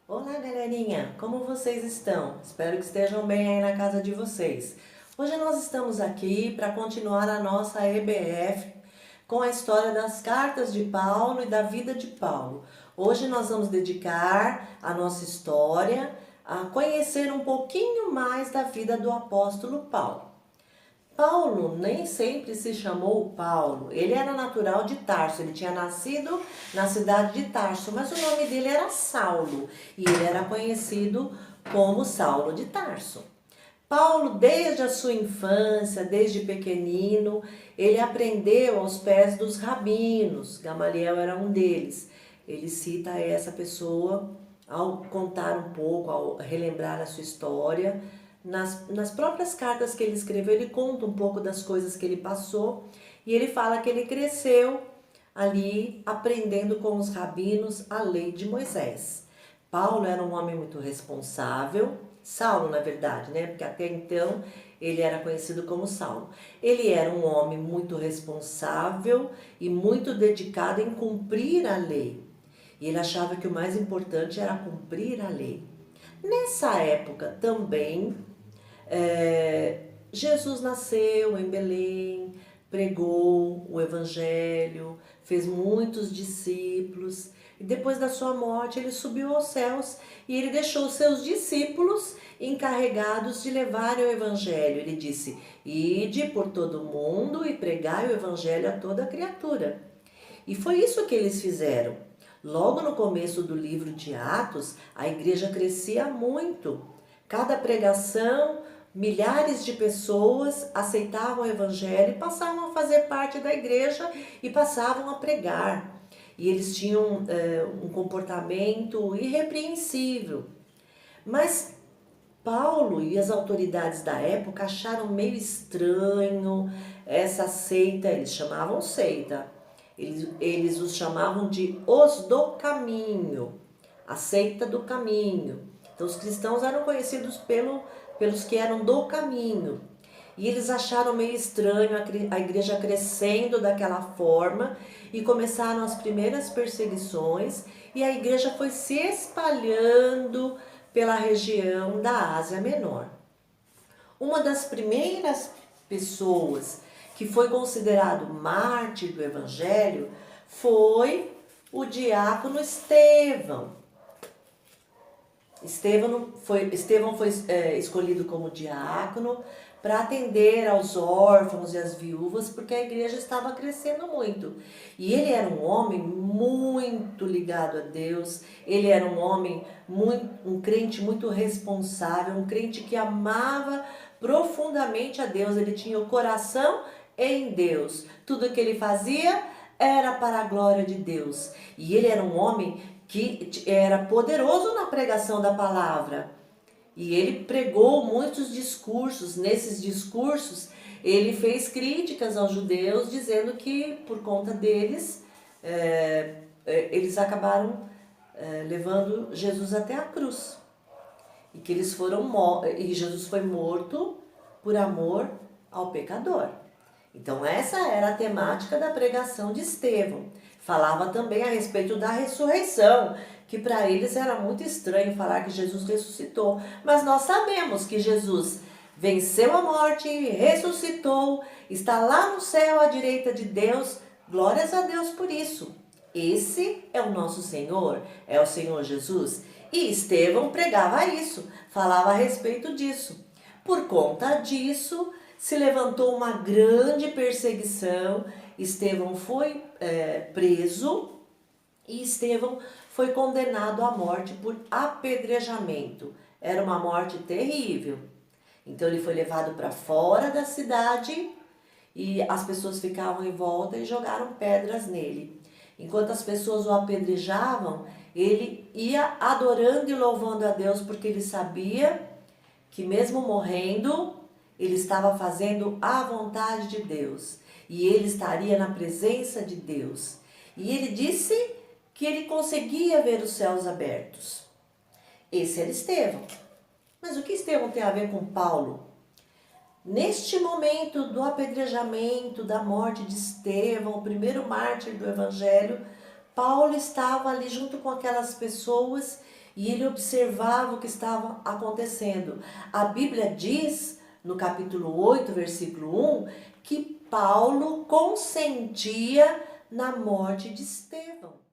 Olá, galerinha! Como vocês estão? Espero que estejam bem aí na casa de vocês. Hoje nós estamos aqui para continuar a nossa EBF com a história das cartas de Paulo e da vida de Paulo. Hoje nós vamos dedicar a nossa história a conhecer um pouquinho mais da vida do apóstolo Paulo. Paulo nem sempre se chamou Paulo, ele era natural de Tarso, ele tinha nascido na cidade de Tarso, mas o nome dele era Saulo e ele era conhecido como Saulo de Tarso. Paulo, desde a sua infância, desde pequenino, ele aprendeu aos pés dos rabinos, Gamaliel era um deles. Ele cita essa pessoa ao contar um pouco, ao relembrar a sua história. Nas próprias cartas que ele escreveu, ele conta um pouco das coisas que ele passou e ele fala que ele cresceu ali aprendendo com os rabinos a lei de Moisés. Paulo era um homem muito responsável, Saulo na verdade, né? Porque até então ele era conhecido como Saulo. Ele era um homem muito responsável e muito dedicado em cumprir a lei. E ele achava que o mais importante era cumprir a lei. Nessa época também Jesus nasceu em Belém, pregou o evangelho, fez muitos discípulos e depois da sua morte ele subiu aos céus e ele deixou seus discípulos encarregados de levarem o evangelho. Ele disse: "Ide por todo o mundo e pregai o evangelho a toda criatura." E foi isso que eles fizeram. Logo no começo do livro de Atos, a igreja crescia muito. Cada pregação, milhares de pessoas aceitavam o evangelho e passavam a fazer parte da igreja e passavam a pregar. E eles tinham um comportamento irrepreensível. Mas Paulo e as autoridades da época acharam meio estranho essa seita, eles chamavam seita. Eles os chamavam de os do caminho, a seita do caminho. Então os cristãos eram conhecidos pelos que eram do caminho. E eles acharam meio estranho a igreja crescendo daquela forma e começaram as primeiras perseguições e a igreja foi se espalhando pela região da Ásia Menor. Uma das primeiras pessoas que foi considerado mártir do evangelho foi o diácono Estevão. Estevão foi escolhido como diácono para atender aos órfãos e às viúvas, porque a igreja estava crescendo muito. E ele era um homem muito ligado a Deus, ele era um homem, um crente muito responsável, um crente que amava profundamente a Deus, ele tinha o coração em Deus. Tudo que ele fazia era para a glória de Deus. E ele era um homem que era poderoso na pregação da palavra. E ele pregou muitos discursos. Nesses discursos, ele fez críticas aos judeus, dizendo que por conta deles, eles acabaram levando Jesus até a cruz. E que eles e Jesus foi morto por amor ao pecador. Então essa era a temática da pregação de Estevão. Falava também a respeito da ressurreição, que para eles era muito estranho falar que Jesus ressuscitou. Mas nós sabemos que Jesus venceu a morte, ressuscitou, está lá no céu à direita de Deus. Glórias a Deus por isso. Esse é o nosso Senhor, é o Senhor Jesus. E Estevão pregava isso, falava a respeito disso. Por conta disso, se levantou uma grande perseguição. Estevão foi preso e Estevão foi condenado à morte por apedrejamento. Era uma morte terrível. Então ele foi levado para fora da cidade e as pessoas ficavam em volta e jogaram pedras nele. Enquanto as pessoas o apedrejavam, ele ia adorando e louvando a Deus, porque ele sabia que mesmo morrendo, ele estava fazendo a vontade de Deus e ele estaria na presença de Deus. E ele disse que ele conseguia ver os céus abertos. Esse era Estevão. Mas o que Estevão tem a ver com Paulo? Neste momento do apedrejamento, da morte de Estevão, o primeiro mártir do evangelho, Paulo estava ali junto com aquelas pessoas e ele observava o que estava acontecendo. A Bíblia diz, no capítulo 8, versículo 1, que Paulo consentia na morte de Estevão.